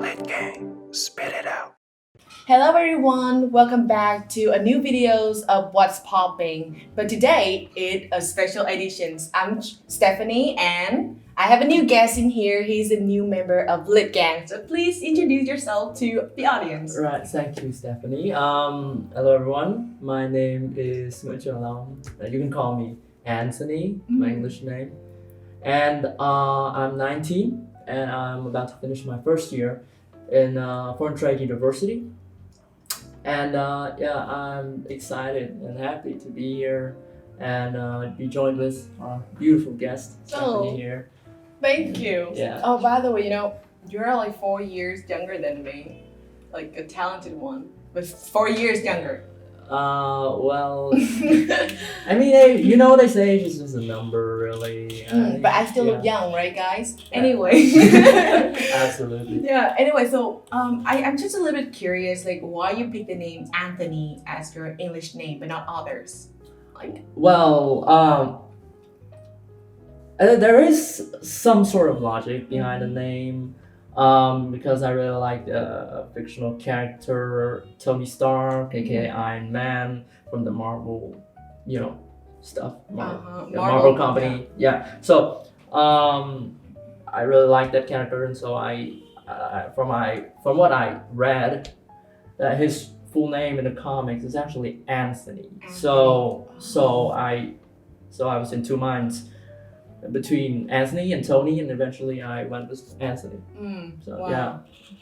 Lit gang, spit it out. Hello everyone, welcome back to a new videos of What's Popping. But today it a special editions. I'm Stephanie and I have a new guest in here. He's a new member of Lit Gang. So please introduce yourself to the audience. Right, thank you, Stephanie. Hello everyone. My name is you can call me Anthony, my English name, and I'm 19, and I'm about to finish my first year in Foreign Trade University. And yeah, I'm excited and happy to be here and be joined with our beautiful guest Stephanie here. Thank you. Yeah. Oh, by the way, you're like 4 years younger than me, like a talented one, but 4 years younger. Well, I mean, they say age is just a number, really. But I still look young, right, guys? Anyway. Absolutely. Yeah. Anyway, so I'm just a little bit curious, like why you picked the name Anthony as your English name, but not others. Like. Well, there is some sort of logic behind the name. Because I really like the fictional character Tony Stark, aka Iron Man, from the Marvel, stuff. Marvel company. Yeah. So, I really like that character, and so from what I read, that his full name in the comics is actually Anthony. So I was in two minds between Anthony and Tony, and eventually I went with Anthony. So Wow. yeah.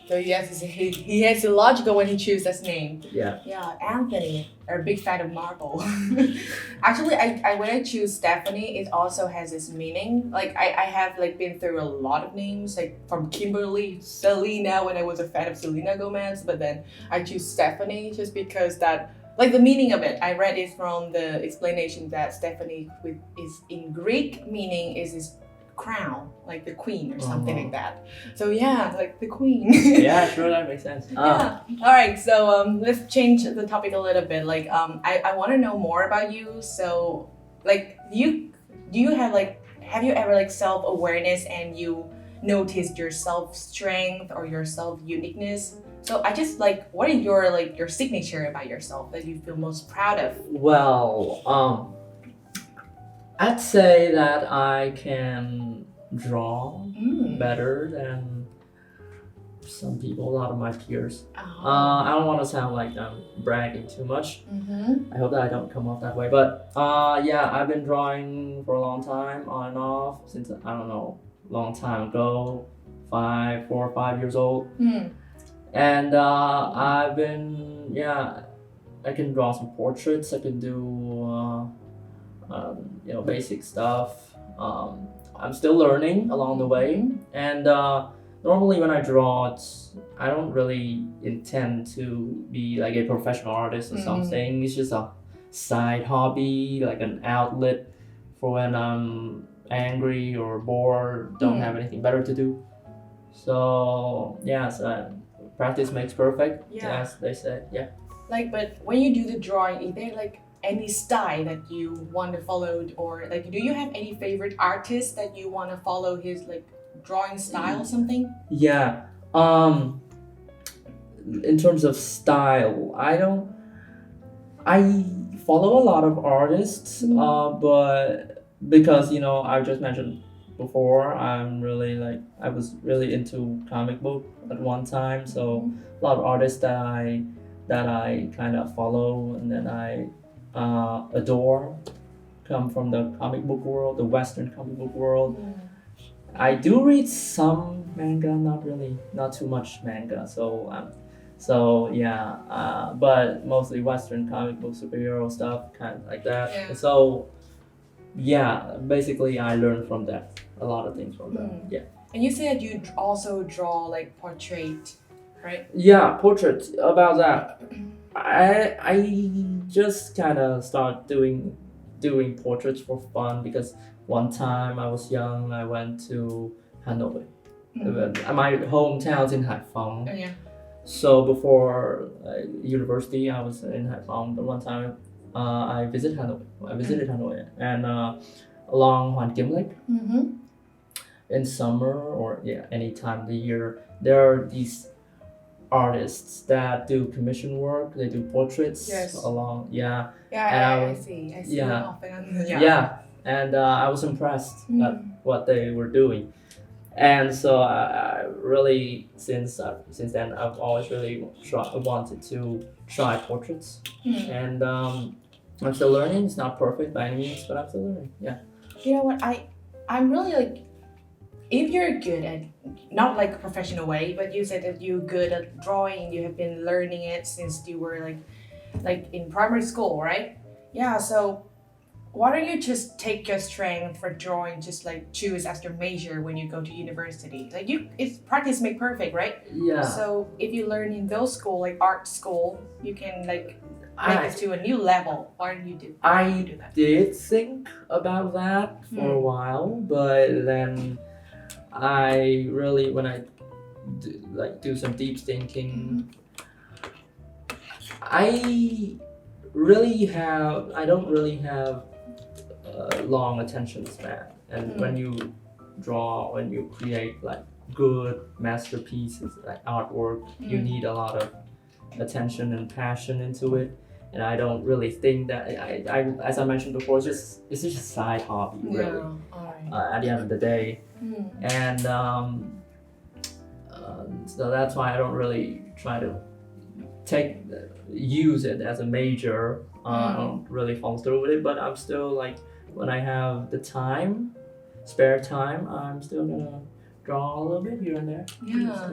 So yes, he has a logical when he chooses his name. Yeah. Yeah, Anthony, a big fan of Marvel. Actually, I when I choose Stephanie, it also has this meaning. Like I have like been through a lot of names, like from Kimberly, Selena when I was a fan of Selena Gomez, but then I choose Stephanie just because that. Like the meaning of it, I read it from the explanation that Stephanie is in Greek, meaning is his crown, like the queen or something like that. So yeah, like the queen. Yeah, sure, that makes sense. Yeah. All right. So let's change the topic a little bit. Like I want to know more about you. So like do you have you ever like self awareness and you noticed your self strength or your self uniqueness? So I just like, what are your signature about yourself that you feel most proud of? Well, I'd say that I can draw better than some people, a lot of my peers. I don't want to sound like I'm bragging too much. I hope that I don't come off that way. But yeah, I've been drawing for a long time, on and off, since, I don't know, long time ago, 4 or 5 years old. And I've been, I can draw some portraits. I can do, basic stuff. I'm still learning along the way. And normally when I draw, I don't really intend to be like a professional artist or something. It's just a side hobby, like an outlet for when I'm angry or bored, don't have anything better to do. So yeah, so practice makes perfect, as they say. Yeah. Like, but when you do the drawing, is there like any style that you want to follow, or like, do you have any favorite artist that you want to follow his like drawing style or something? Yeah. In terms of style, I follow a lot of artists, but because I just mentioned before, I was really into comic book at one time, so a lot of artists that I kind of follow and that I adore come from the comic book world, the Western comic book world. I do read some manga, not too much manga, so yeah, but mostly Western comic book superhero stuff, kind of like that. Yeah. So yeah, basically I learned from that, a lot of things from that. Yeah. And you said you also draw like portrait, right? Yeah, portraits. About that, I just kind of start doing portraits for fun because one time I was young, I went to Hanoi. My hometown's in Haiphong. Oh yeah. So before university, I was in Haiphong. But one time, I visited Hanoi, and along Hoàn Kiếm Lake in summer or any time of the year, there are these artists that do commission work. They do portraits along. Yeah. Yeah, I see. I see yeah. them often. Yeah. And I was impressed at what they were doing. And so I really, since then, I've always really wanted to try portraits. And I'm still learning. It's not perfect by any means, but I'm still learning. Yeah. You know what? I'm really like, if you're good at, not like a professional way, but you said that you're good at drawing. You have been learning it since you were like in primary school, right? Yeah. So why don't you just take your strength for drawing, just like choose as your major when you go to university? Like it's practice make perfect, right? Yeah. So if you learn in those school, like art school, you can like make it to a new level. Why don't you do that? I did think about that for a while, but then I really, when I do some deep thinking, I don't really have a long attention span. And when you draw, when you create like good masterpieces, like artwork, you need a lot of attention and passion into it. And I don't really think that I as I mentioned before, it's just a side hobby, really. At the end of the day, and so that's why I don't really try to use it as a major. I don't really follow through with it, but I'm still like, when I have the spare time, I'm still gonna draw a little bit here and there.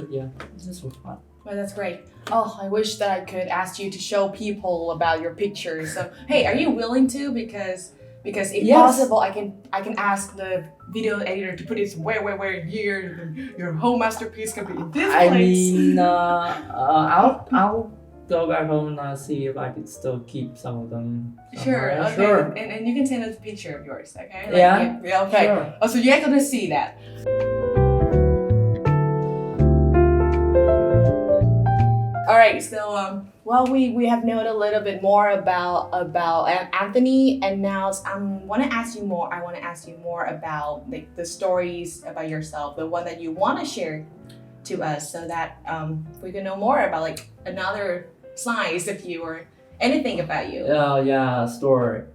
Yeah, this was fun. Well, that's great. Oh, I wish that I could ask you to show people about your pictures. So, hey, are you willing to? Because if possible, I can ask the video editor to put it where here. Your whole masterpiece can be in this place. I mean, I'll go back home and see if I could still keep some of them. Sure. Okay. Sure. And you can send us a picture of yours. Okay. Yeah. Okay. Sure. Oh, so you're gonna see that. All right, so we have known a little bit more about Anthony, and now I want to ask you more about like the stories about yourself, the one that you want to share to us, so that we can know more about like another slice of you or anything about you. Oh yeah, story.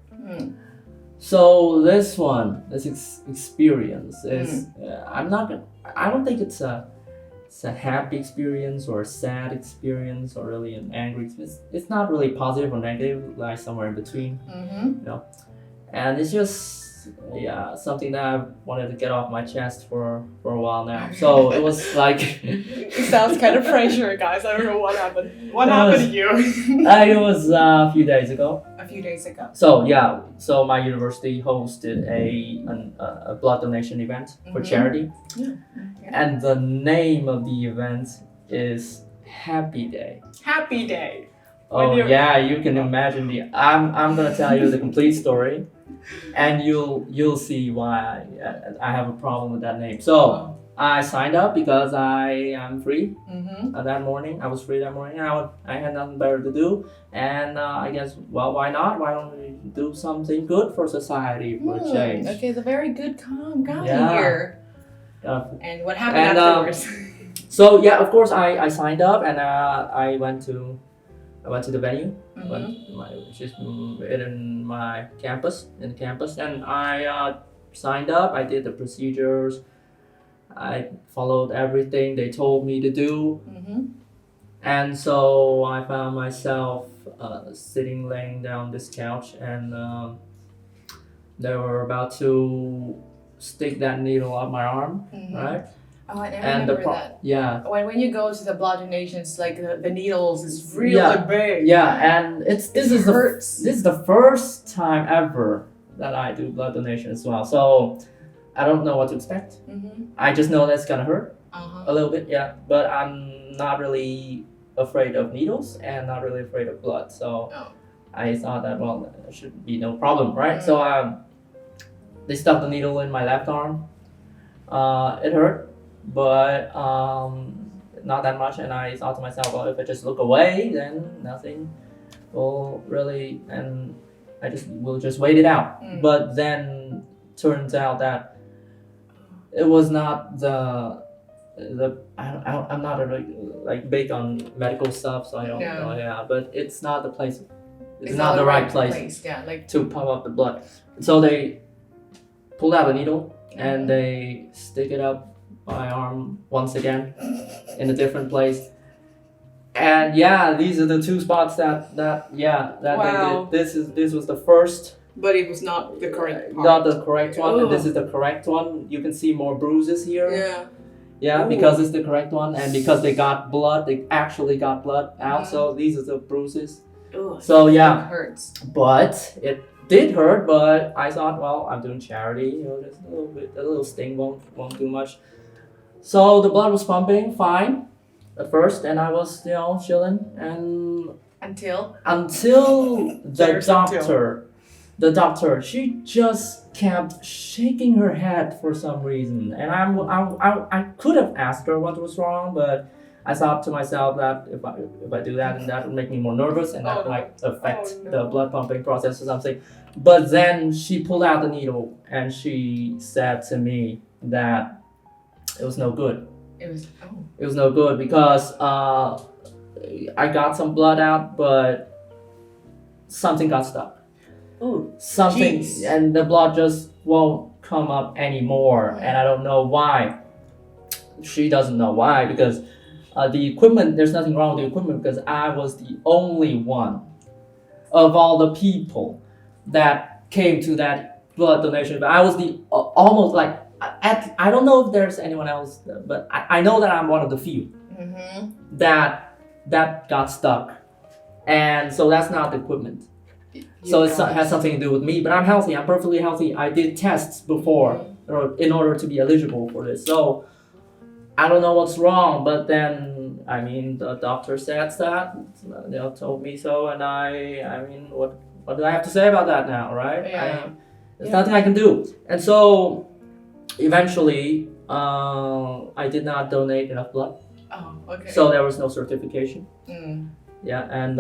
So this experience is I don't think it's a happy experience or a sad experience or really an angry experience. It's not really positive or negative, like somewhere in between. You know, and it's just something that I've wanted to get off my chest for a while now. So it was like it sounds kind of pressure, guys. I don't know what happened. What happened to you? It was a few days ago. So my university hosted a blood donation event for charity. And the name of the event is Happy Day. Happy Day. Oh yeah, you can imagine I'm gonna tell you the complete story, and you'll see why I have a problem with that name. So I signed up because I am free that morning. I was free that morning. I had nothing better to do, and I guess, well, why not? Why don't we do something good for society for a change? Okay, it's a very good calm guy here. And what happened afterwards? So yeah, of course I signed up, and I went to the venue, which is in my campus, and I signed up. I did the procedures. I followed everything they told me to do, and so I found myself laying down this couch, and they were about to stick that needle up my arm, right? Oh, I remember that. Yeah. When you go to the blood donations, like the needles is really big. Yeah, and this is the first time ever that I do blood donation as well. So I don't know what to expect. I just know that's gonna hurt a little bit, but I'm not really afraid of needles and not really afraid of blood. So I thought that, well, there should be no problem, right? So they stuck the needle in my left arm. It hurt, but not that much. And I thought to myself, well, if I just look away, then nothing will really, and we'll just wait it out. But then turns out that it was not I'm not like big on medical stuff, so I don't know. Yeah, but it's not the place. It's not the right place. Yeah, like to pump up the blood. So they pull out a needle and they stick it up my arm once again in a different place. And yeah, these are the two spots that wow. they did. This was the first. But it was not the correct part. Not the correct one, and this is the correct one. You can see more bruises here. Yeah. Yeah, because it's the correct one, and because they got blood, they actually got blood out. So these are the bruises. Ugh, so yeah, it hurts. But it did hurt. But I thought, well, I'm doing charity. You know, just a little sting won't do much. So the blood was pumping fine at first, and I was chilling and until the doctor, she just kept shaking her head for some reason, and I could have asked her what was wrong, but I thought to myself that if I do that, and that would make me more nervous, and that might affect the blood pumping process or something. But then she pulled out the needle and she said to me that it was no good. It was no good because I got some blood out, but something got stuck. Ooh, something, and the blood just won't come up anymore, and I don't know why. She doesn't know why because the equipment. There's nothing wrong with the equipment because I was the only one of all the people that came to that blood donation. But I was the almost like I don't know if there's anyone else, but I know that I'm one of the few that got stuck, and so that's not the equipment. So it has something to do with me, but I'm healthy. I'm perfectly healthy. I did tests before in order to be eligible for this. So I don't know what's wrong, but then the doctor said that. They told me so, and I mean, what do I have to say about that now, right? Yeah. There's nothing I can do, and so eventually I did not donate enough blood. Oh, okay. So there was no certification. Yeah, and.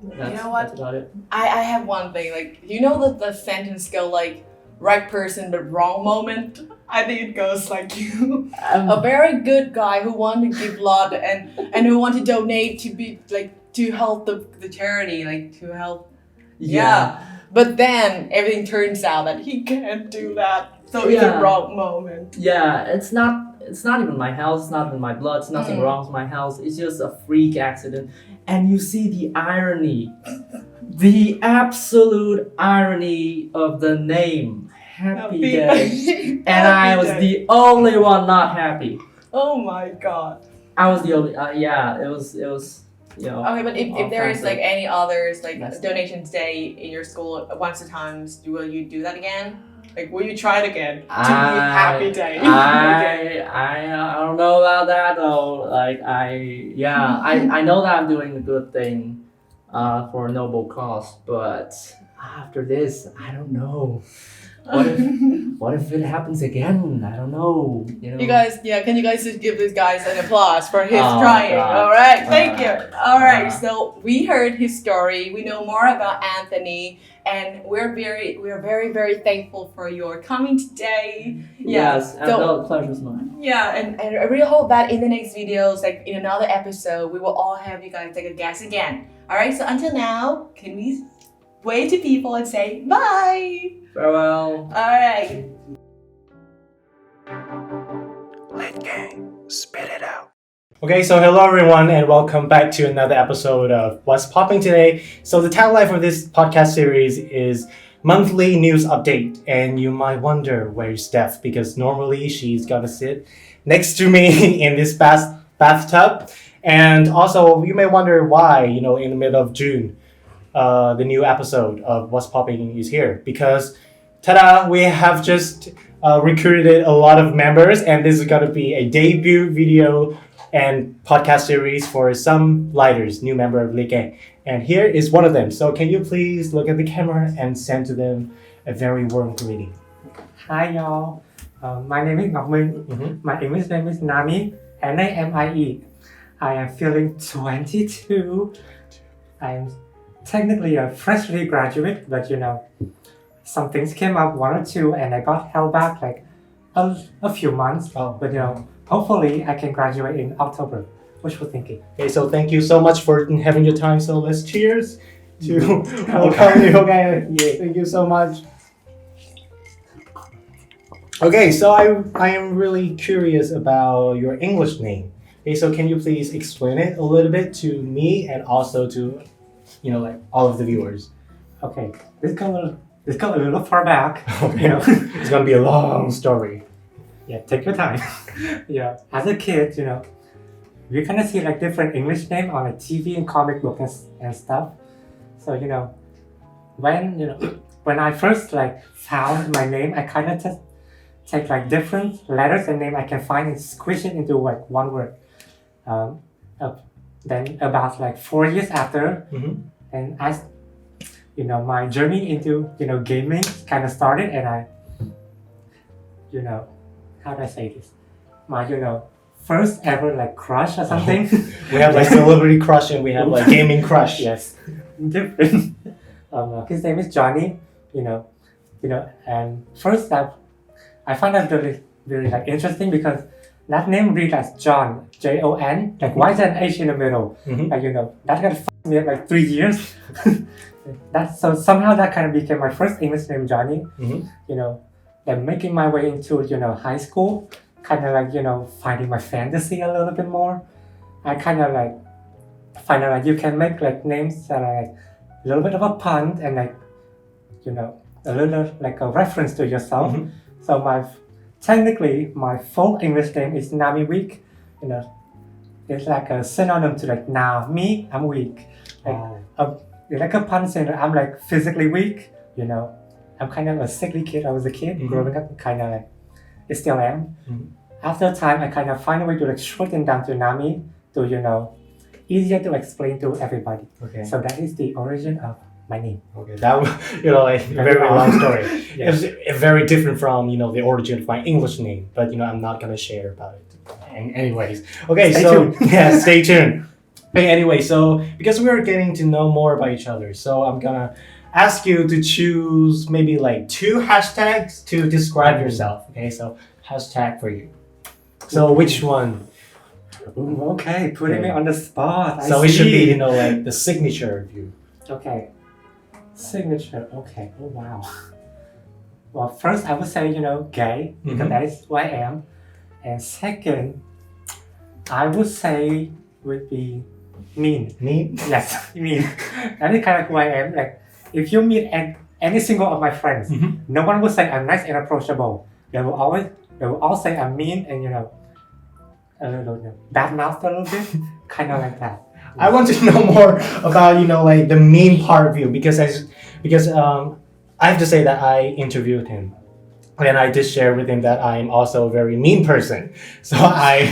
You know what? That's about it. I have one thing, like, you know the sentence go like, right person but wrong moment? I think it goes like you. A very good guy who wanted to give blood and who wanted to donate to be like to help the charity, like to help. Yeah. But then everything turns out that he can't do that. So it's a wrong moment. Yeah, it's not even my health, it's not even my blood, it's nothing wrong with my health. It's just a freak accident. And you see the irony, the absolute irony of the name, Happy Day. And I was the only one not happy. Oh my god. I was the only, it was, Okay, but if there is like any others, like donations day in your school once a time, will you do that again? Like, will you try it again to be Happy Day? I don't know about that though. Like, I know that I'm doing a good thing for a noble cause, but after this, I don't know. What if it happens again? I don't know. You guys, can you guys just give these guys an applause for his trying? All right, thank you. All right, so we heard his story. We know more about Anthony, and we're very, very thankful for your coming today. Yes, the pleasure's mine. Yeah, and I really hope that in the next videos, like in another episode, we will all have you guys take a guess again. All right, so until now, can we wave to people and say bye? Farewell. Alright. Lit gang, spit it out. Okay, so hello everyone and welcome back to another episode of What's Popping Today. So the tagline for this podcast series is Monthly News Update. And you might wonder where's Steph, because normally she's gonna sit next to me in this bathtub. And also you may wonder why, in the middle of June, the new episode of What's Popping is here, because ta-da, we have just recruited a lot of members, and this is going to be a debut video and podcast series for some lighters, new member of Lit Gang. And here is one of them. So can you please look at the camera and send to them a very warm greeting? Hi y'all, my name is Ngọc Minh. My English name is Namie, Namie. I am feeling 22. I am technically a freshly graduate, but some things came up, one or two, and I got held back like a few months, Oh. but hopefully I can graduate in October. What you thinking? Okay, so thank you so much for having your time. So let's cheers to welcome you. Okay, yeah, thank you so much. Okay, so I am really curious about your English name. Okay, so can you please explain it a little bit to me and also to, like all of the viewers? Okay, this go a little far back. Okay, it's gonna be a long story. Yeah, take your time. Yeah, as a kid, we kind of see like different English name on a TV and comic book and stuff. So when I first like found my name, I kind of just take like different letters and name I can find and squish it into like one word. Then about like 4 years after, and my journey into gaming kind of started, and I how do I say this? My first ever like crush or something. We have like celebrity crush and we have like gaming crush. Yes, different. His name is Johnny. And first I find that very like interesting because that name reads as John, Jon. Like why is there an H in the middle? Like that kind of f***ed me up like 3 years. So somehow that kind of became my first English name, Johnny. Then making my way into high school, kind of like finding my fantasy a little bit more. I kind of like find out like you can make like names that are like a little bit of a pun and like a little like a reference to yourself. So technically my full English name is Namie Weak. It's like a synonym to like now me, I'm weak. It's like a pun saying that I'm like physically weak. I'm kind of a sickly kid. I was a kid growing up, kind of like I still am. After a time, I kind of find a way to like shorten down to Namie to easier to explain to everybody. Okay. So that is the origin of my name. Okay, that was like a very long story. It's very different from the origin of my English name, but I'm not gonna share about it. And anyways, okay, Stay so tuned. yeah, stay tuned. Okay, anyway, so because we're getting to know more about each other, so I'm gonna ask you to choose maybe like 2 hashtags to describe yourself. Okay, so hashtag for you. So which one? Ooh, okay, putting me on the spot. So it should be like the signature of you. Okay. Signature. Okay. Oh wow. Well, first I would say gay because that is who I am, and second, I would say would be mean. Mean? Yes, mean. That is kind of who I am. Like if you meet any single of my friends, no one will say I'm nice and approachable. They will all say I'm mean and a little bad mouthed a little bit, kind of like that. I want to know more about like the mean part of you because I have to say that I interviewed him and I did share with him that I'm also a very mean person. So I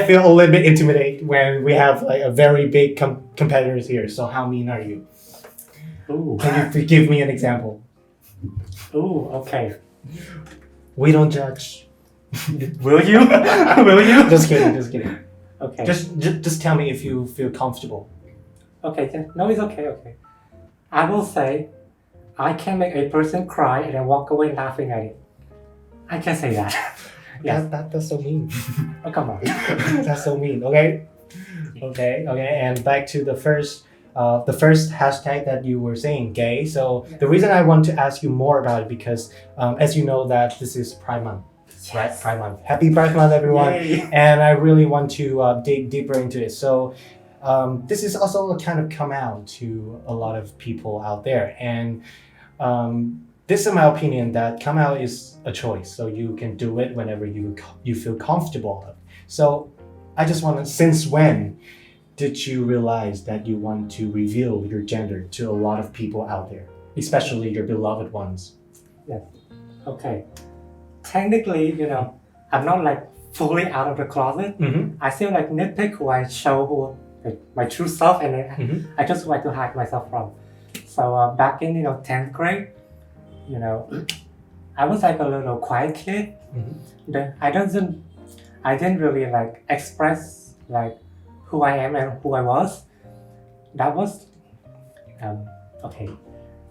feel a little bit intimidated when we have like a very big competitors here. So how mean are you? Ooh. Can you give me an example? Ooh. Okay. We don't judge. Will you? Will you? Just kidding. Okay. Just tell me if you feel comfortable. Okay. No, it's okay. Okay. I will say, I can make a person cry and then walk away laughing at it. I can say that. Yes. That's so mean. Oh, come on. That's so mean. Okay. And back to the first hashtag that you were saying, gay. So the reason I want to ask you more about it because, as you know, that this is Pride Month. Right, Pride Month. Happy Pride Month, everyone! Yay. And I really want to dig deeper into it. So this is also a kind of come out to a lot of people out there, and this is my opinion that come out is a choice. So you can do it whenever you feel comfortable. So I just want to, since when did you realize that you want to reveal your gender to a lot of people out there, especially your beloved ones? Yes. Okay. Technically, I'm not like fully out of the closet. I still like nitpick who I show like, my true self, and then I just like to hide myself from. So back in 10th grade, I was like a little quiet kid. I didn't really like express like who I am and who I was. That was okay.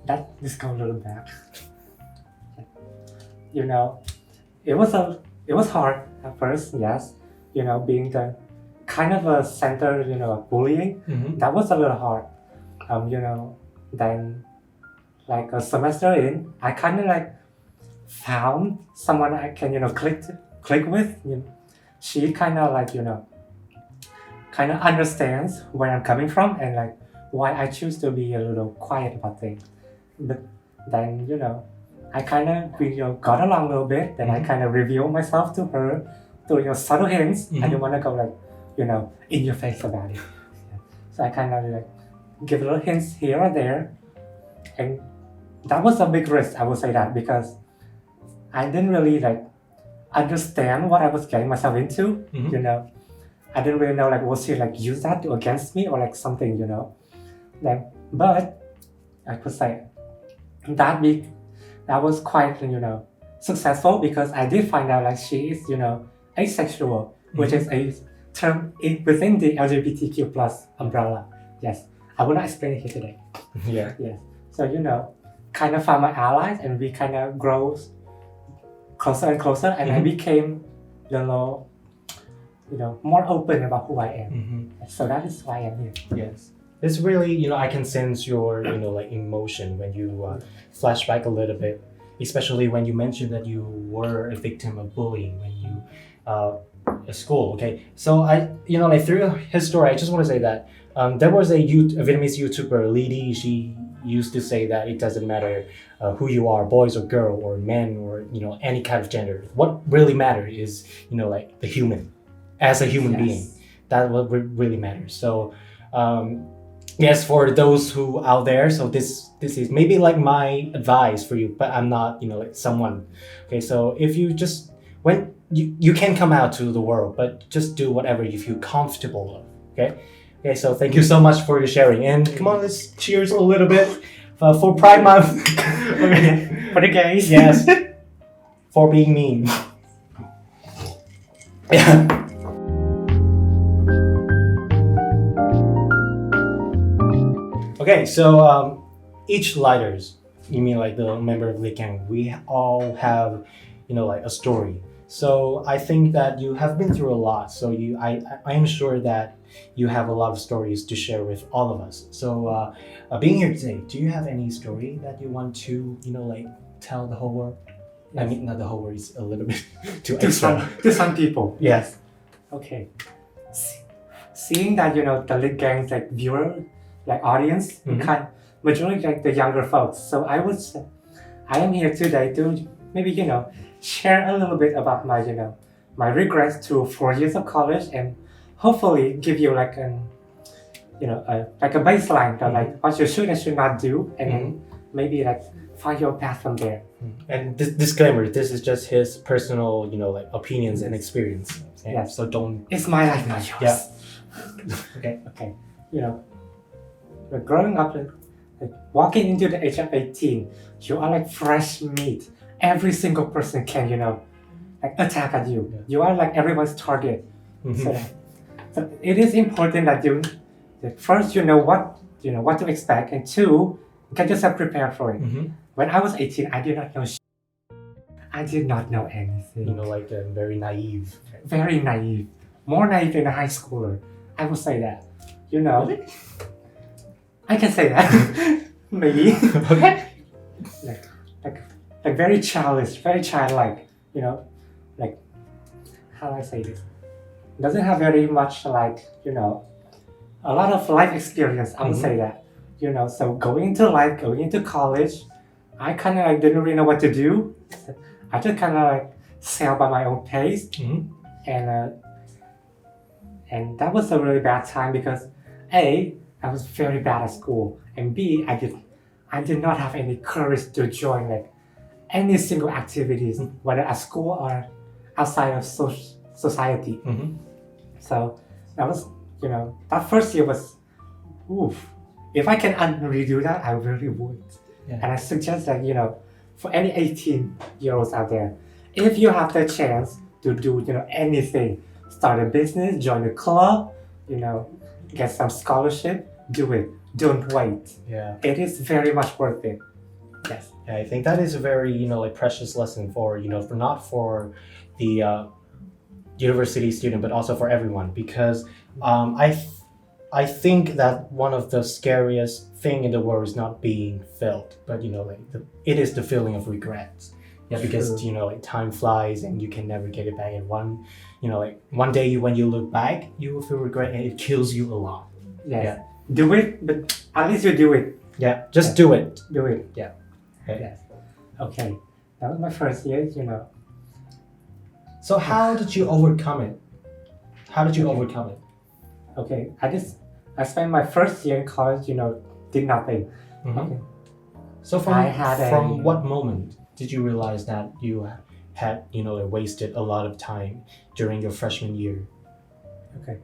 That just go a little back. it was hard at first, yes. Being the kind of a center, of bullying, that was a little hard. Then like a semester in, I kind of like found someone I can, click with. She kind of like, kind of understands where I'm coming from and like why I choose to be a little quiet about things. But then, I kind of, got along a little bit. Then I kind of revealed myself to her through, subtle hints. I didn't want to go like, in your face about it. Yeah. So I kind of like give little hints here or there. And that was a big risk, I would say that, because I didn't really like understand what I was getting myself into. I didn't really know like will she like use that against me or like something, Like, but I could say that was quite successful because I did find out like she is asexual, which is a term within the LGBTQ plus umbrella. Yes, I will not explain it here today. Yeah. Yes. So kind of found my allies and we kind of grow closer and closer, and I became more open about who I am. So that is why I'm here. Yes. It's really, I can sense your, like emotion when you flash back a little bit, especially when you mentioned that you were a victim of bullying when you at school. Okay, so I, like through his story, I just want to say that there was a Vietnamese YouTuber, Lady. She used to say that it doesn't matter who you are, boys or girl or men or any kind of gender. What really matters is like the human, as a human being. That's what really matters. So. Yes, for those who out there, so this is maybe like my advice for you, but I'm not, like someone. Okay, so if you just when you can come out to the world, but just do whatever you feel comfortable of. Okay, so thank you so much for your sharing, and come on, let's cheers a little bit for Pride Month. Okay. For the gays. Yes, for being mean. Yeah. Okay, so each lighters, you mean like the member of the gang, we all have, like a story. So I think that you have been through a lot. So I am sure that you have a lot of stories to share with all of us. So being here today, do you have any story that you want to, like tell the whole world? Yes. I mean, not the whole world, it's a little bit too extra. To some people. Yes. Okay. Seeing that, the lit gang's like viewer, like audience, majority like the younger folks. So I am here today to maybe share a little bit about my my regrets to 4 years of college and hopefully give you like a baseline of like what you should and should not do, and then maybe like find your path from there. And disclaimer: this is just his personal like opinions and experience. Okay? Yeah. So don't. It's my life, not yours. Yeah. Okay. Growing up, like walking into the age of 18, you are like fresh meat. Every single person can, like attack at you. Yeah. You are like everyone's target. So it is important that first you know what to expect, and two, get yourself prepared for it. When I was 18, I did not know. I did not know anything. Like very naive. Very naive. More naive than a high schooler. I would say that. Really? I can say that. Maybe. Okay. Like very childish, very childlike, like how do I say this? Doesn't have very much like, a lot of life experience, I would say that. So going into life, going into college, I kind of like didn't really know what to do. I just kind of like sail by my own pace. And that was a really bad time because A, I was very bad at school, and B, I did not have any courage to join like any single activities, whether at school or outside of society. So that was, that first year was, oof. If I can redo that, I really would. Yeah. And I suggest that, for any 18-year-olds out there, if you have the chance to do, anything, start a business, join a club, get some scholarship, do it. Don't wait. Yeah. It is very much worth it. Yes. I think that is a very, like precious lesson for, for not for the university student, but also for everyone. Because I think that one of the scariest thing in the world is not being felt, but it is the feeling of regrets. Yeah, because like time flies and you can never get it back. And one day when you look back, you will feel regret and it kills you a lot. Yes. Yeah. Do it, but at least you do it. Yeah, just do it. Do it. Yeah. Okay. Yes. Okay. That was my first year, So how did you overcome it? Overcome it? Okay. I spent my first year in college, did nothing. Mm-hmm. Okay. So from what moment did you realize that you had, wasted a lot of time during your freshman year? Okay.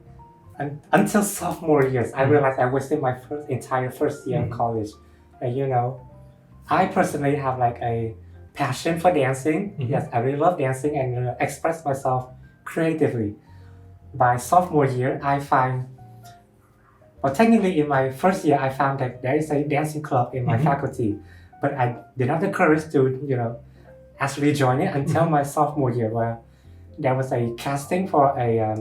And until sophomore years, I realized I wasted my entire first year in college. I personally have like a passion for dancing. Yes, I really love dancing and express myself creatively. By sophomore year, technically in my first year, I found that there is a dancing club in my faculty, but I did not have the courage to, actually join it until my sophomore year, where there was a casting for a,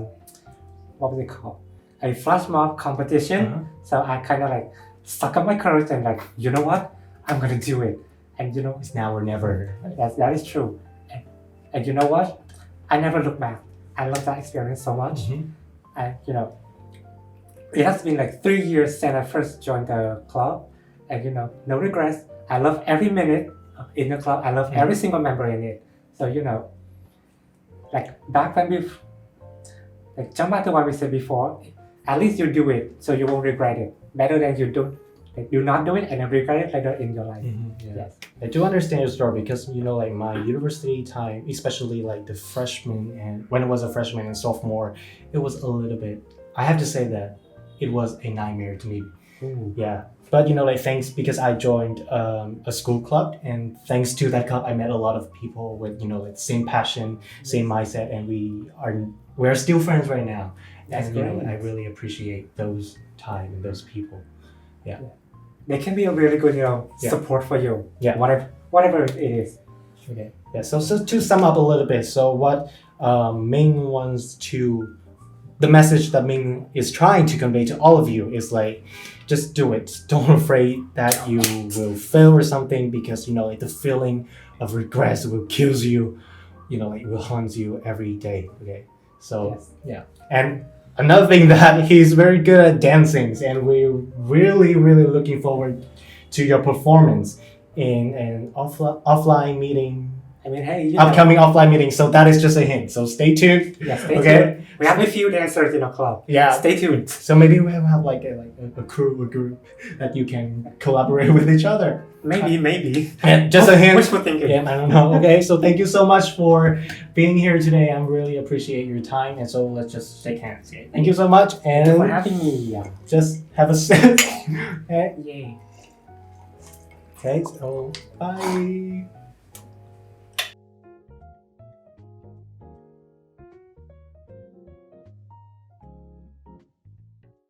what was it called? A flash mob competition. So I kind of like stuck up my courage and like, you know what? I'm gonna do it. And It's now or never. that is true. And you know what? I never look back. I love that experience so much. And it has been like 3 years since I first joined the club, and no regrets. I love every minute in the club. I love every single member in it. So like back when jump back to what we said before. At least you do it, so you won't regret it. Better than you do not do it and then regret it later in your life. Yes. I do understand your story because like my university time, especially like the freshman and when it was a freshman and sophomore, it was a little bit. I have to say that it was a nightmare to me. Yeah, but thanks because I joined a school club, and thanks to that club, I met a lot of people with like same passion, same mindset, and we're still friends right now. That's and great. I really appreciate those time and those people. Yeah. They can be a really good support for you. Yeah. Whatever it is. Okay. Yeah. So to sum up a little bit, so what Ming wants the message that Ming is trying to convey to all of you is like, just do it. Don't afraid that you will fail or something, because like the feeling of regrets will kill you. It will haunt you every day. Okay. So yeah. And another thing that he's very good at dancing, and we're really, really looking forward to your performance in an offline meeting. I mean, hey, upcoming offline meeting. So that is just a hint. So stay tuned. Yeah, stay tuned. We have a few dancers in our club. Yeah. Stay tuned. So maybe we have like a group that you can collaborate with each other. Maybe. And just a hint. Wishful thinking. Yeah, I don't know. Okay, so thank you so much for being here today. I really appreciate your time. And so let's just shake hands. Okay. Thank you so much. And Thank you for having me. Just have a sip. Okay. Yay. Okay, so bye.